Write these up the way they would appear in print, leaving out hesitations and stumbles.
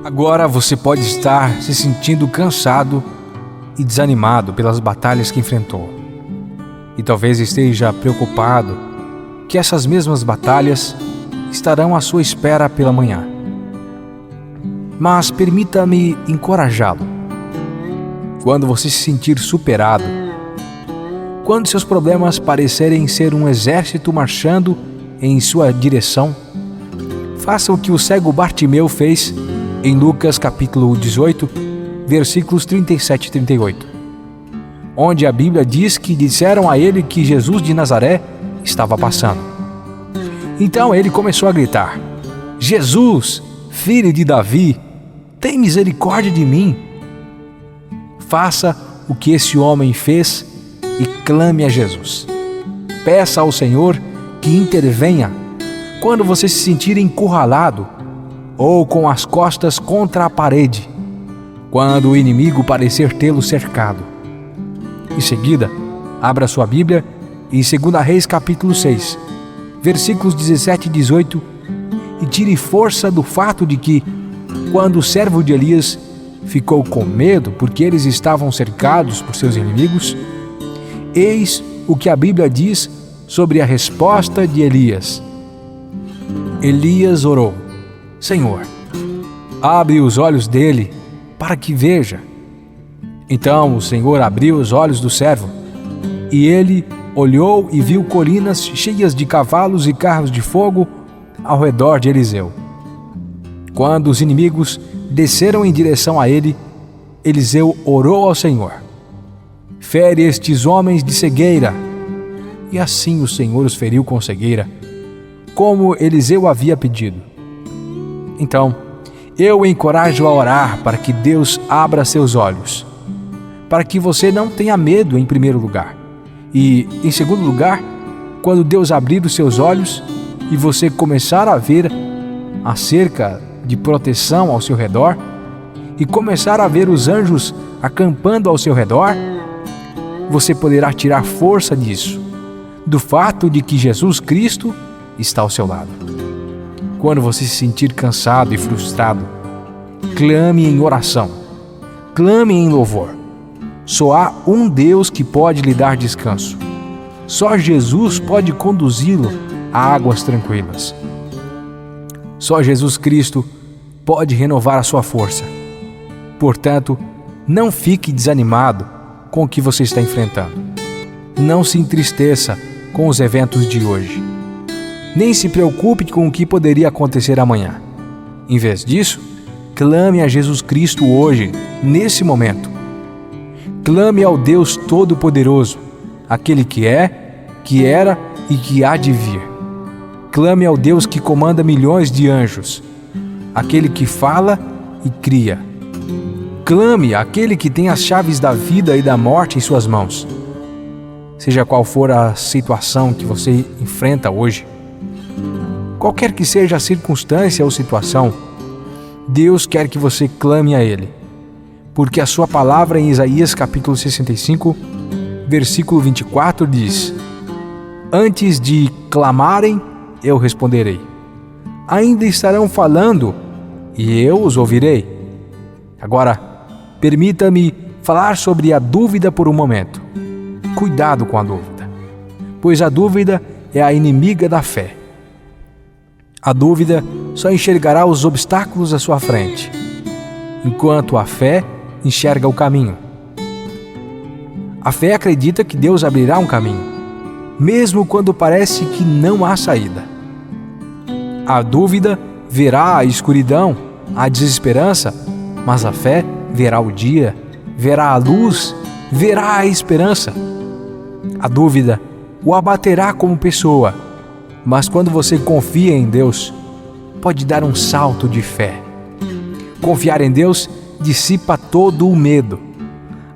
Agora você pode estar se sentindo cansado e desanimado pelas batalhas que enfrentou. E talvez esteja preocupado que essas mesmas batalhas estarão à sua espera pela manhã. Mas permita-me encorajá-lo. Quando você se sentir superado, quando seus problemas parecerem ser um exército marchando em sua direção, faça o que o cego Bartimeu fez em Lucas capítulo 18, versículos 37 e 38, onde a Bíblia diz que disseram a ele que Jesus de Nazaré estava passando. Então ele começou a gritar: Jesus, filho de Davi, tem misericórdia de mim. Faça o que esse homem fez e clame a Jesus. Peça ao Senhor que intervenha quando você se sentir encurralado ou com as costas contra a parede, quando o inimigo parecer tê-lo cercado. Em seguida, abra sua Bíblia em 2 Reis capítulo 6, versículos 17 e 18, e tire força do fato de que, quando o servo de Elias ficou com medo porque eles estavam cercados por seus inimigos, eis o que a Bíblia diz sobre a resposta de Elias. Elias orou: Senhor, abre os olhos dele para que veja. Então o Senhor abriu os olhos do servo, e ele olhou e viu colinas cheias de cavalos e carros de fogo ao redor de Eliseu. Quando os inimigos desceram em direção a ele, Eliseu orou ao Senhor: fere estes homens de cegueira. E assim o Senhor os feriu com cegueira, como Eliseu havia pedido. Então, eu o encorajo a orar para que Deus abra seus olhos, para que você não tenha medo em primeiro lugar. E, em segundo lugar, quando Deus abrir os seus olhos e você começar a ver acerca de proteção ao seu redor, e começar a ver os anjos acampando ao seu redor, você poderá tirar força disso, do fato de que Jesus Cristo está ao seu lado. Quando você se sentir cansado e frustrado, clame em oração, clame em louvor. Só há um Deus que pode lhe dar descanso. Só Jesus pode conduzi-lo a águas tranquilas. Só Jesus Cristo pode renovar a sua força. Portanto, não fique desanimado com o que você está enfrentando. Não se entristeça com os eventos de hoje. Nem se preocupe com o que poderia acontecer amanhã. Em vez disso, clame a Jesus Cristo hoje, nesse momento. Clame ao Deus Todo-Poderoso, aquele que é, que era e que há de vir. Clame ao Deus que comanda milhões de anjos, aquele que fala e cria. Clame àquele que tem as chaves da vida e da morte em suas mãos. Seja qual for a situação que você enfrenta hoje, qualquer que seja a circunstância ou situação, Deus quer que você clame a Ele, porque a sua palavra em Isaías capítulo 65, versículo 24 diz: antes de clamarem, eu responderei. Ainda estarão falando, e eu os ouvirei. Agora, permita-me falar sobre a dúvida por um momento. Cuidado com a dúvida, pois a dúvida é a inimiga da fé. A dúvida só enxergará os obstáculos à sua frente, enquanto a fé enxerga o caminho. A fé acredita que Deus abrirá um caminho, mesmo quando parece que não há saída. A dúvida verá a escuridão, a desesperança, mas a fé verá o dia, verá a luz, verá a esperança. A dúvida o abaterá como pessoa, mas quando você confia em Deus, pode dar um salto de fé. Confiar em Deus dissipa todo o medo.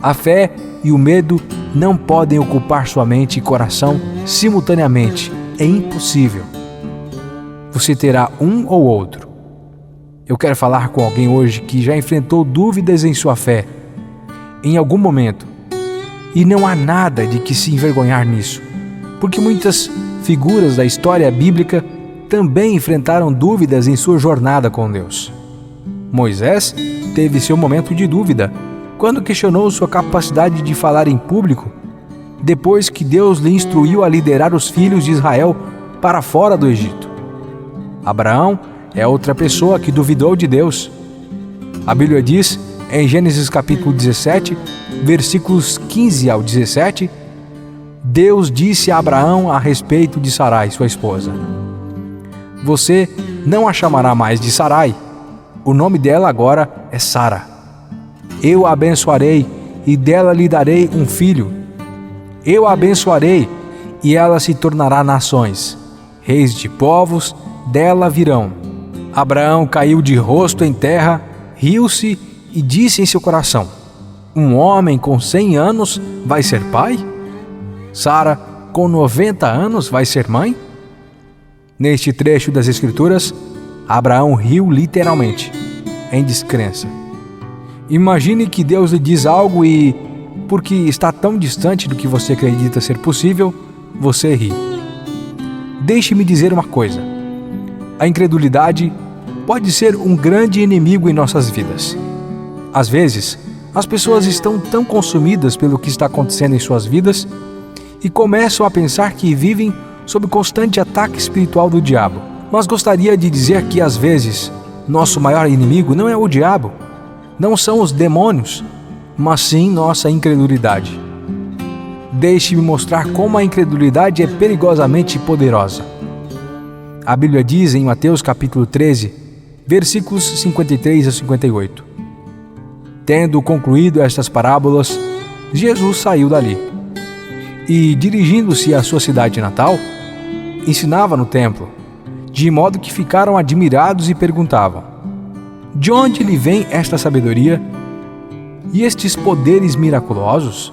A fé e o medo não podem ocupar sua mente e coração simultaneamente. É impossível. Você terá um ou outro. Eu quero falar com alguém hoje que já enfrentou dúvidas em sua fé, em algum momento, e não há nada de que se envergonhar nisso, porque muitas figuras da história bíblica também enfrentaram dúvidas em sua jornada com Deus. Moisés teve seu momento de dúvida quando questionou sua capacidade de falar em público depois que Deus lhe instruiu a liderar os filhos de Israel para fora do Egito. Abraão é outra pessoa que duvidou de Deus. A Bíblia diz, em Gênesis capítulo 17, versículos 15 ao 17, Deus disse a Abraão a respeito de Sarai, sua esposa: Você não a chamará mais de Sarai. O nome dela agora é Sara. Eu a abençoarei e dela lhe darei um filho. Eu a abençoarei e ela se tornará nações. Reis de povos dela virão. Abraão caiu de rosto em terra, riu-se e disse em seu coração: Um homem com 100 anos vai ser pai? Sara, com 90 anos, vai ser mãe? Neste trecho das Escrituras, Abraão riu literalmente, em descrença. Imagine que Deus lhe diz algo e, porque está tão distante do que você acredita ser possível, você ri. Deixe-me dizer uma coisa: a incredulidade pode ser um grande inimigo em nossas vidas. Às vezes, as pessoas estão tão consumidas pelo que está acontecendo em suas vidas e começam a pensar que vivem sob constante ataque espiritual do diabo. Mas gostaria de dizer que, às vezes, nosso maior inimigo não é o diabo, não são os demônios, mas sim nossa incredulidade. Deixe-me mostrar como a incredulidade é perigosamente poderosa. A Bíblia diz em Mateus capítulo 13, versículos 53 a 58. Tendo concluído estas parábolas, Jesus saiu dali e, dirigindo-se à sua cidade natal, ensinava no templo, de modo que ficaram admirados e perguntavam: De onde lhe vem esta sabedoria e estes poderes miraculosos?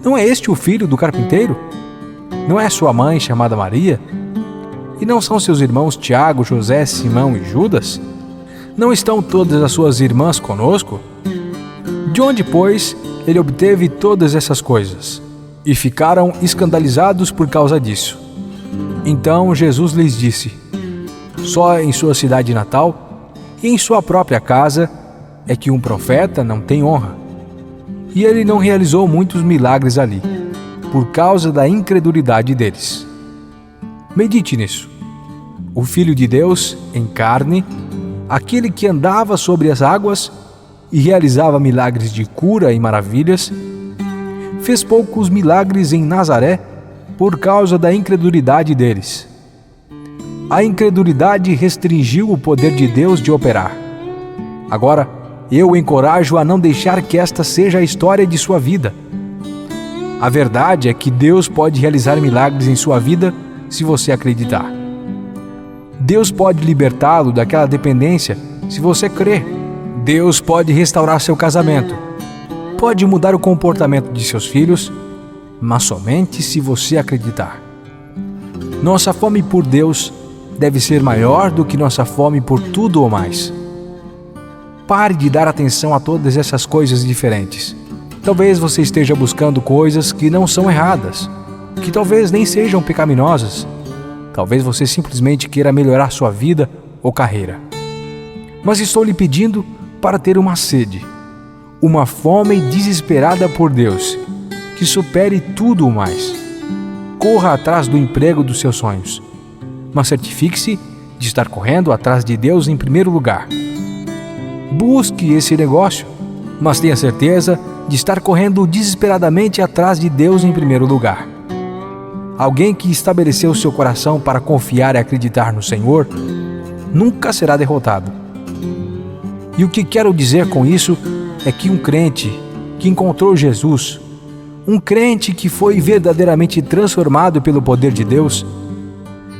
Não é este o filho do carpinteiro? Não é sua mãe chamada Maria? E não são seus irmãos Tiago, José, Simão e Judas? Não estão todas as suas irmãs conosco? De onde, pois, ele obteve todas essas coisas? E ficaram escandalizados por causa disso. Então Jesus lhes disse: Só em sua cidade natal e em sua própria casa é que um profeta não tem honra. E ele não realizou muitos milagres ali, por causa da incredulidade deles. Medite nisso. O Filho de Deus, em carne, aquele que andava sobre as águas e realizava milagres de cura e maravilhas, fez poucos milagres em Nazaré por causa da incredulidade deles. A incredulidade restringiu o poder de Deus de operar. Agora, eu o encorajo a não deixar que esta seja a história de sua vida. A verdade é que Deus pode realizar milagres em sua vida se você acreditar. Deus pode libertá-lo daquela dependência se você crer. Deus pode restaurar seu casamento. Pode mudar o comportamento de seus filhos, mas somente se você acreditar. Nossa fome por Deus deve ser maior do que nossa fome por tudo ou mais. Pare de dar atenção a todas essas coisas diferentes. Talvez você esteja buscando coisas que não são erradas, que talvez nem sejam pecaminosas. Talvez você simplesmente queira melhorar sua vida ou carreira. Mas estou lhe pedindo para ter uma sede, uma fome desesperada por Deus, que supere tudo o mais. Corra atrás do emprego dos seus sonhos, mas certifique-se de estar correndo atrás de Deus em primeiro lugar. Busque esse negócio, mas tenha certeza de estar correndo desesperadamente atrás de Deus em primeiro lugar. Alguém que estabeleceu seu coração para confiar e acreditar no Senhor nunca será derrotado. E o que quero dizer com isso é que um crente que encontrou Jesus, um crente que foi verdadeiramente transformado pelo poder de Deus,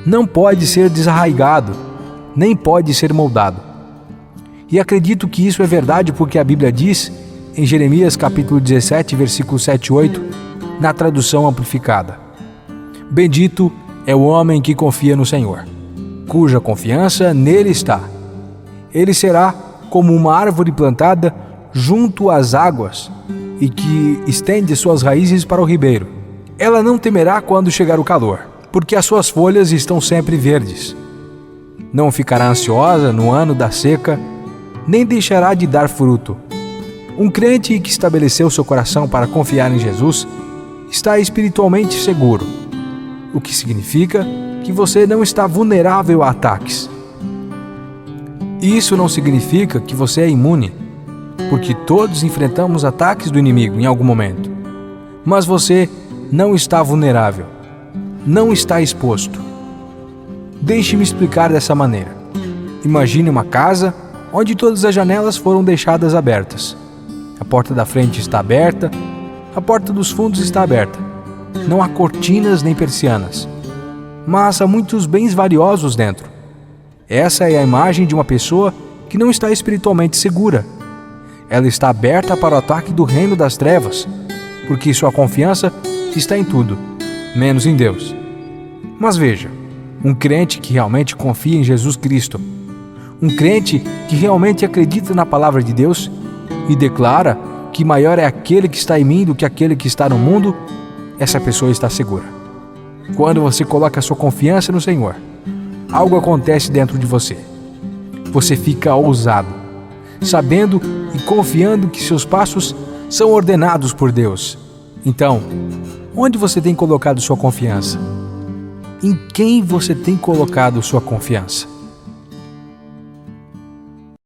não pode ser desarraigado, nem pode ser moldado. E acredito que isso é verdade porque a Bíblia diz, em Jeremias capítulo 17, versículos 7 e 8, na tradução amplificada: Bendito é o homem que confia no Senhor, cuja confiança nele está. Ele será como uma árvore plantada junto às águas e que estende suas raízes para o ribeiro. Ela não temerá quando chegar o calor, porque as suas folhas estão sempre verdes. Não ficará ansiosa no ano da seca, nem deixará de dar fruto. Um crente que estabeleceu seu coração para confiar em Jesus está espiritualmente seguro, o que significa que você não está vulnerável a ataques. Isso não significa que você é imune, porque todos enfrentamos ataques do inimigo em algum momento. Mas você não está vulnerável, não está exposto. Deixe-me explicar dessa maneira. Imagine uma casa onde todas as janelas foram deixadas abertas. A porta da frente está aberta, a porta dos fundos está aberta. Não há cortinas nem persianas, mas há muitos bens valiosos dentro. Essa é a imagem de uma pessoa que não está espiritualmente segura. Ela está aberta para o ataque do reino das trevas, porque sua confiança está em tudo, menos em Deus. Mas veja, um crente que realmente confia em Jesus Cristo, um crente que realmente acredita na palavra de Deus e declara que maior é aquele que está em mim do que aquele que está no mundo, essa pessoa está segura. Quando você coloca sua confiança no Senhor, algo acontece dentro de você. Você fica ousado, sabendo e confiando que seus passos são ordenados por Deus. Então, onde você tem colocado sua confiança? Em quem você tem colocado sua confiança?